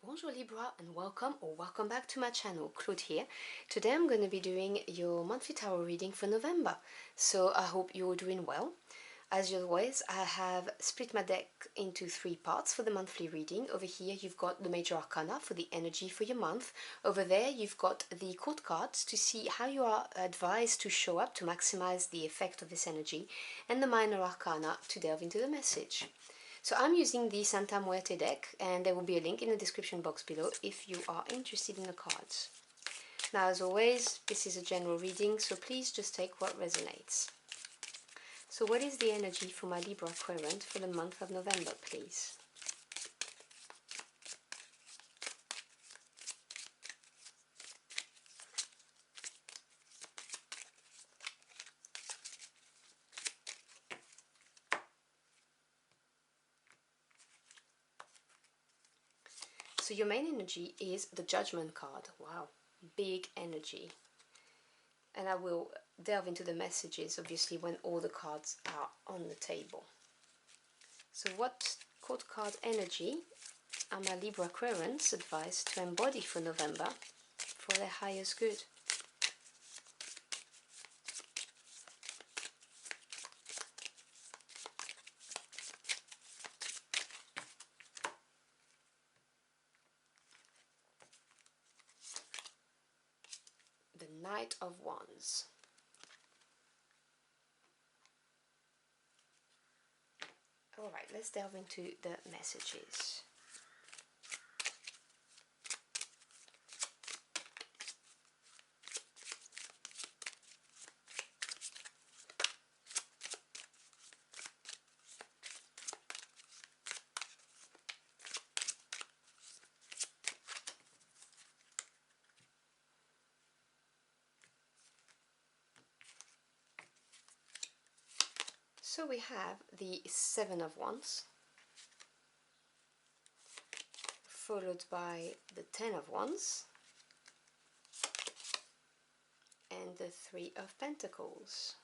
Bonjour Libra and welcome back to my channel. Claude here. Today I'm going to be doing your monthly tarot reading for November, so I hope you're doing well. As always, I have split my deck into three parts for the monthly reading. Over here you've got the major arcana for the energy for your month. Over there you've got the court cards to see how you are advised to show up to maximize the effect of this energy, and the minor arcana to delve into the message. So I'm using the Santa Muerte deck, and there will be a link in the description box below if you are interested in the cards. Now, as always, this is a general reading, so please just take what resonates. So what is the energy for my Libra Querent for the month of November, please? So your main energy is the Judgment card. Wow, big energy. And I will delve into the messages, obviously, when all the cards are on the table. So what court card energy are my Libra Querents advised to embody for November for their highest good? The Knight of Wands. Alright, let's delve into the messages. So we have the Seven of Wands, followed by the Ten of Wands, and the Three of Pentacles.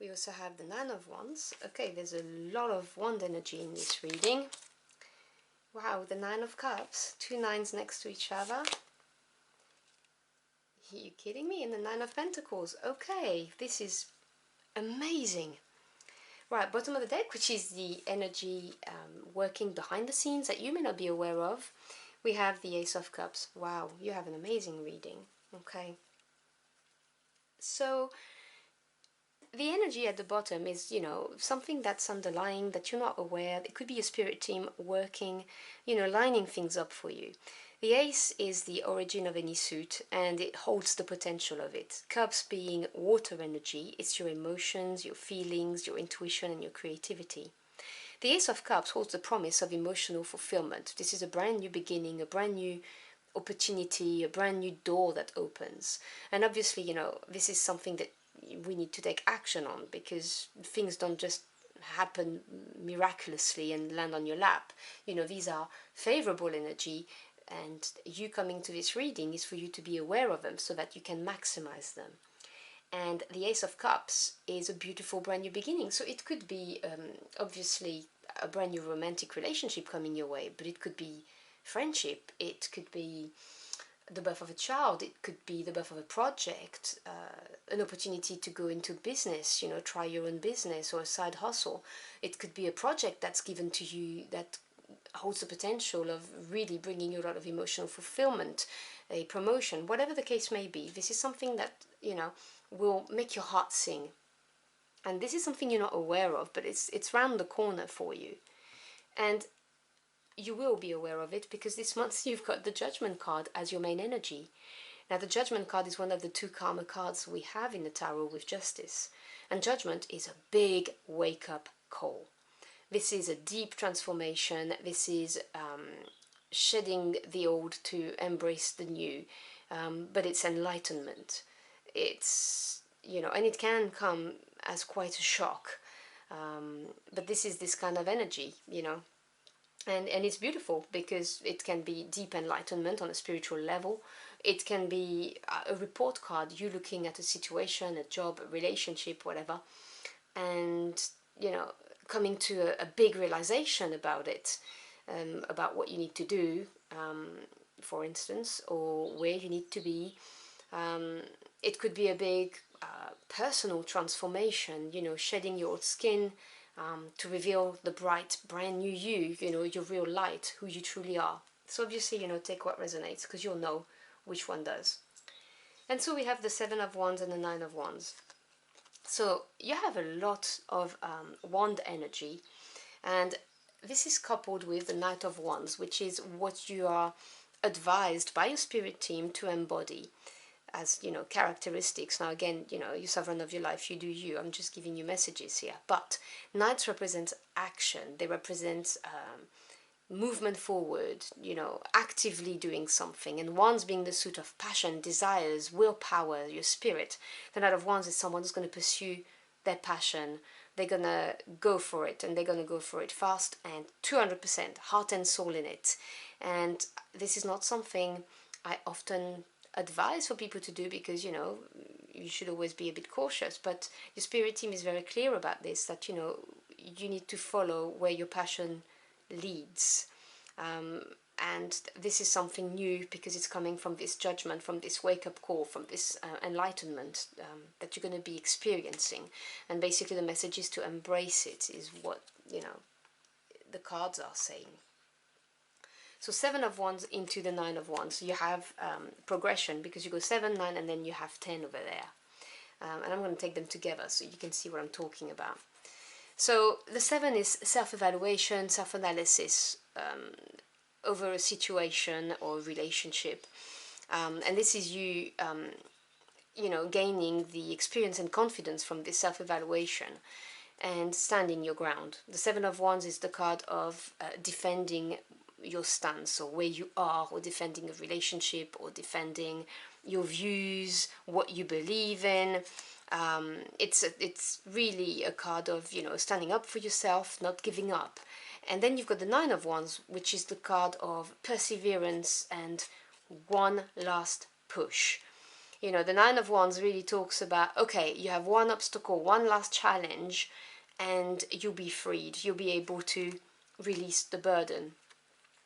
We also have the Nine of Wands. Okay, there's a lot of wand energy in this reading. Wow, the Nine of Cups, two nines next to each other. Are you kidding me? And the Nine of Pentacles. Okay, this is amazing. Right, bottom of the deck, which is the energy working behind the scenes that you may not be aware of, we have the Ace of Cups. Wow, you have an amazing reading. Okay, so the energy at the bottom is, something that's underlying that you're not aware. It could be a spirit team working, lining things up for you. The ace is the origin of any suit, and it holds the potential of it. Cups being water energy, it's your emotions, your feelings, your intuition, and your creativity. The Ace of Cups holds the promise of emotional fulfillment. This is a brand new beginning, a brand new opportunity, a brand new door that opens. And obviously, this is something that we need to take action on, because things don't just happen miraculously and land on your lap. These are favorable energy, and you coming to this reading is for you to be aware of them so that you can maximize them. And the Ace of Cups is a beautiful brand new beginning. So it could be obviously a brand new romantic relationship coming your way, but it could be friendship, it could be the birth of a child, it could be the birth of a project, an opportunity to go into business, try your own business or a side hustle. It could be a project that's given to you that holds the potential of really bringing you a lot of emotional fulfillment, a promotion, whatever the case may be. This is something that, will make your heart sing. And this is something you're not aware of, but it's round the corner for you. And you will be aware of it because this month you've got the Judgment card as your main energy. Now, the Judgment card is one of the two karma cards we have in the tarot with Justice. And Judgment is a big wake-up call. This is a deep transformation. This is shedding the old to embrace the new. But it's enlightenment. It's, and it can come as quite a shock. But this is this kind of energy, And it's beautiful because it can be deep enlightenment on a spiritual level. It can be a report card, you looking at a situation, a job, a relationship, whatever, and, coming to a big realization about it. about what you need to do, for instance, or where you need to be. It could be a big personal transformation, shedding your old skin to reveal the bright, brand new you, your real light, who you truly are. So obviously, take what resonates, because you'll know which one does. And so we have the Seven of Wands and the Nine of Wands. So you have a lot of wand energy, and this is coupled with the Knight of Wands, which is what you are advised by your spirit team to embody as, characteristics. Now again, you're sovereign of your life, you do you. I'm just giving you messages here. But Knights represent action. They represent movement forward, actively doing something. And Wands being the suit of passion, desires, willpower, your spirit. The Knight of Wands is someone who's going to pursue their passion. They're going to go for it, and they're going to go for it fast and 200%, heart and soul in it. And this is not something I often advise for people to do, because, you should always be a bit cautious. But your spirit team is very clear about this, that, you need to follow where your passion leads. And this is something new, because it's coming from this judgment, from this wake-up call, from this enlightenment that you're going to be experiencing. And basically the message is to embrace it, is what, the cards are saying. So Seven of Wands into the Nine of Wands. You have progression, because you go 7, 9, and then you have 10 over there. And I'm going to take them together so you can see what I'm talking about. So the 7 is self-evaluation, self-analysis over a situation or relationship. And this is you, gaining the experience and confidence from this self-evaluation and standing your ground. The 7 of Wands is the card of defending your stance, or where you are, or defending a relationship, or defending your views, what you believe in. It's really a card of, standing up for yourself, not giving up. And then you've got the Nine of Wands, which is the card of perseverance and one last push. The Nine of Wands really talks about, okay, you have one obstacle, one last challenge, and you'll be freed. You'll be able to release the burden.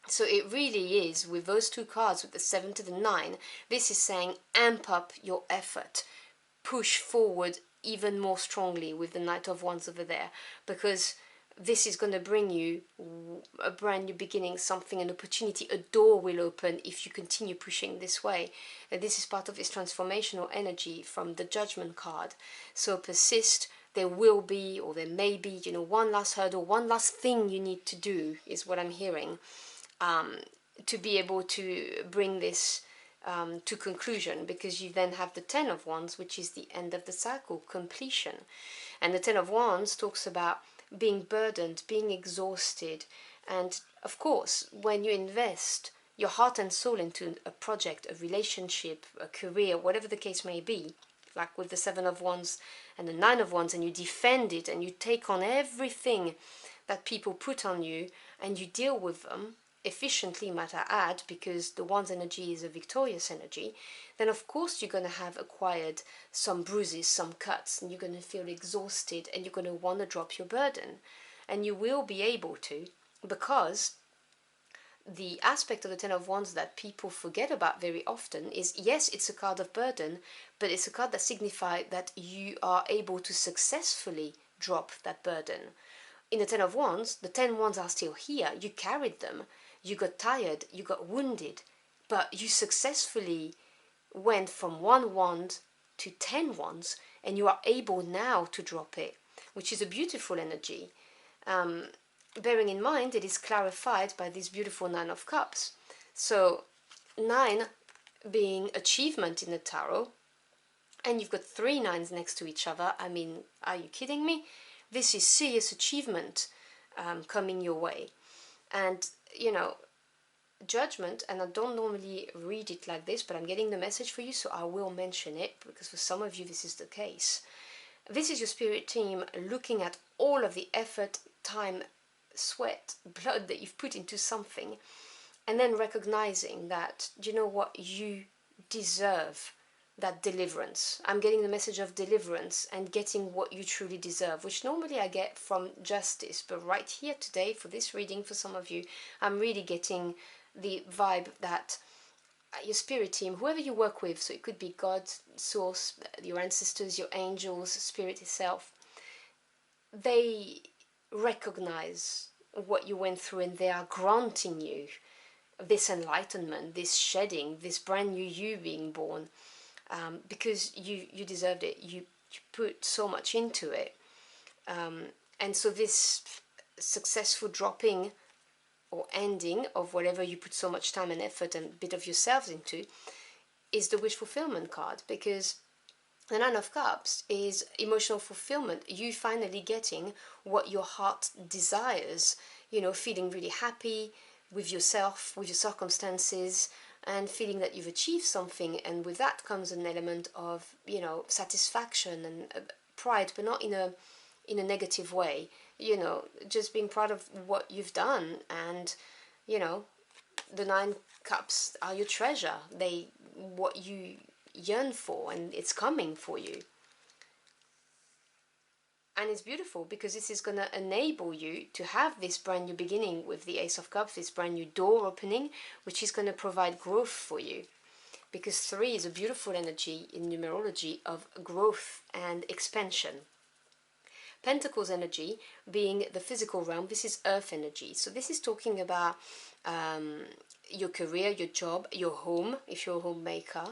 So it really is, with those two cards, with the 7 to the 9, this is saying amp up your effort. Push forward even more strongly with the Knight of Wands over there, because this is going to bring you a brand new beginning, something, an opportunity, a door will open if you continue pushing this way. And this is part of this transformational energy from the Judgment card. So persist. There will be, or there may be, one last hurdle, one last thing you need to do, is what I'm hearing, to be able to bring this to conclusion, because you then have the 10 of Wands, which is the end of the cycle, completion. And the 10 of Wands talks about being burdened, being exhausted. And of course, when you invest your heart and soul into a project, a relationship, a career, whatever the case may be, like with the 7 of Wands and the 9 of Wands, and you defend it, and you take on everything that people put on you, and you deal with them efficiently, might I add, because the Wands energy is a victorious energy, then of course you're going to have acquired some bruises, some cuts, and you're going to feel exhausted, and you're going to want to drop your burden. And you will be able to, because the aspect of the 10 of Wands that people forget about very often is, yes, it's a card of burden, but it's a card that signifies that you are able to successfully drop that burden. In the 10 of Wands, the 10 wands are still here. You carried them. You got tired. You got wounded. But you successfully went from 1 wand to 10 wands, and you are able now to drop it, which is a beautiful energy. Bearing in mind, it is clarified by this beautiful 9 of Cups. So 9 being achievement in the tarot, and you've got 3 9s next to each other. I mean, are you kidding me? This is serious achievement coming your way. And, Judgment, and I don't normally read it like this, but I'm getting the message for you, so I will mention it, because for some of you this is the case. This is your spirit team looking at all of the effort, time, sweat, blood that you've put into something, and then recognizing that, you know what, you deserve that deliverance. I'm getting the message of deliverance and getting what you truly deserve, which normally I get from justice. But right here today, for this reading, for some of you, I'm really getting the vibe that your spirit team, whoever you work with, so it could be God, source, your ancestors, your angels, spirit itself, they recognize what you went through and they are granting you this enlightenment, this shedding, this brand new you being born, because you deserved it. You put so much into it, and so this successful dropping or ending of whatever you put so much time and effort and bit of yourselves into is the wish fulfillment card, because the Nine of Cups is emotional fulfillment. You finally getting what your heart desires, feeling really happy with yourself, with your circumstances, and feeling that you've achieved something. And with that comes an element of, satisfaction and pride, but not in a negative way. Just being proud of what you've done. And, the Nine Cups are your treasure. What you yearn for, and it's coming for you. And it's beautiful because this is going to enable you to have this brand new beginning with the Ace of Cups, this brand new door opening, which is going to provide growth for you. Because 3 is a beautiful energy in numerology of growth and expansion. Pentacles energy being the physical realm, this is earth energy. So this is talking about your career, your job, your home, if you're a homemaker,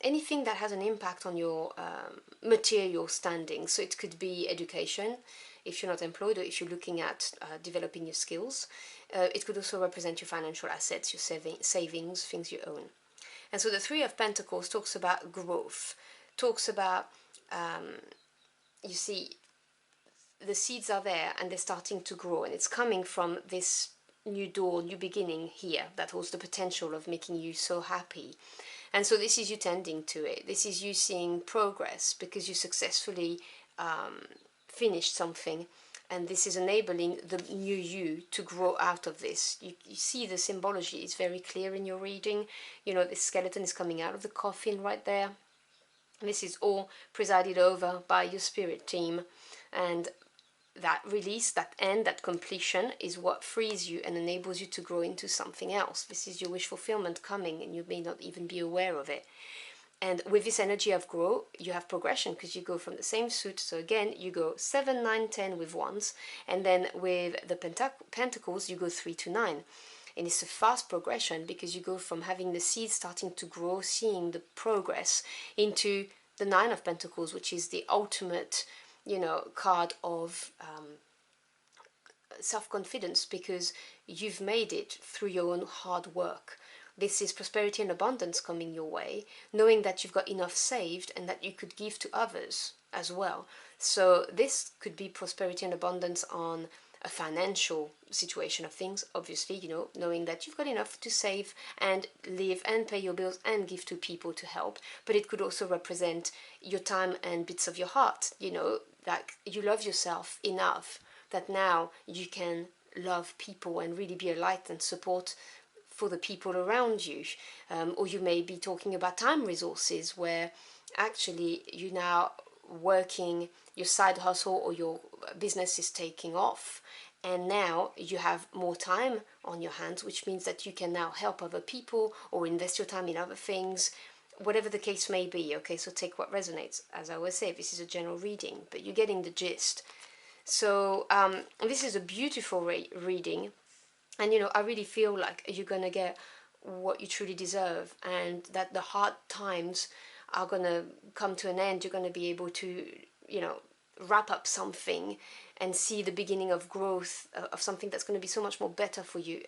anything that has an impact on your material standing. So it could be education, if you're not employed, or if you're looking at developing your skills. It could also represent your financial assets, your savings, things you own. And so the 3 of Pentacles talks about growth, talks about, you see, the seeds are there and they're starting to grow, and it's coming from this new door, new beginning here that holds the potential of making you so happy. And so this is you tending to it. This is you seeing progress because you successfully finished something, and this is enabling the new you to grow out of this. You see the symbology is very clear in your reading. This skeleton is coming out of the coffin right there. This is all presided over by your spirit team, and that release, that end, that completion is what frees you and enables you to grow into something else. This is your wish fulfillment coming, and you may not even be aware of it. And with this energy of grow, you have progression because you go from the same suit. So again, you go 7, 9, 10 with wands, and then with the pentacles, you go 3 to 9. And it's a fast progression because you go from having the seeds starting to grow, seeing the progress, into the 9 of Pentacles, which is the ultimate card of self-confidence, because you've made it through your own hard work. This is prosperity and abundance coming your way, knowing that you've got enough saved and that you could give to others as well. So this could be prosperity and abundance on a financial situation of things, obviously, knowing that you've got enough to save and live and pay your bills and give to people to help. But it could also represent your time and bits of your heart, that you love yourself enough that now you can love people and really be a light and support for the people around you. Or you may be talking about time resources, where actually you're now working, your side hustle or your business is taking off, and now you have more time on your hands, which means that you can now help other people or invest your time in other things, whatever the case may be. Okay, so take what resonates. As I always say, this is a general reading, but you're getting the gist. So this is a beautiful reading, and I really feel like you're gonna get what you truly deserve, and that the hard times are gonna come to an end. You're gonna be able to wrap up something and see the beginning of growth of something that's going to be so much more better for you,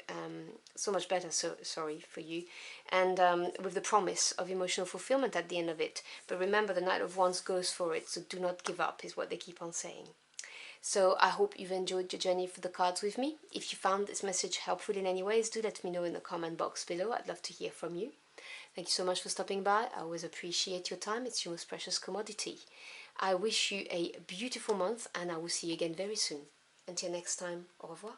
for you, and with the promise of emotional fulfillment at the end of it. But remember, the Knight of Wands goes for it, so do not give up, is what they keep on saying. So I hope you've enjoyed your journey for the cards with me. If you found this message helpful in any ways, do let me know in the comment box below. I'd love to hear from you. Thank you so much for stopping by. I always appreciate your time. It's your most precious commodity. I wish you a beautiful month, and I will see you again very soon. Until next time, au revoir.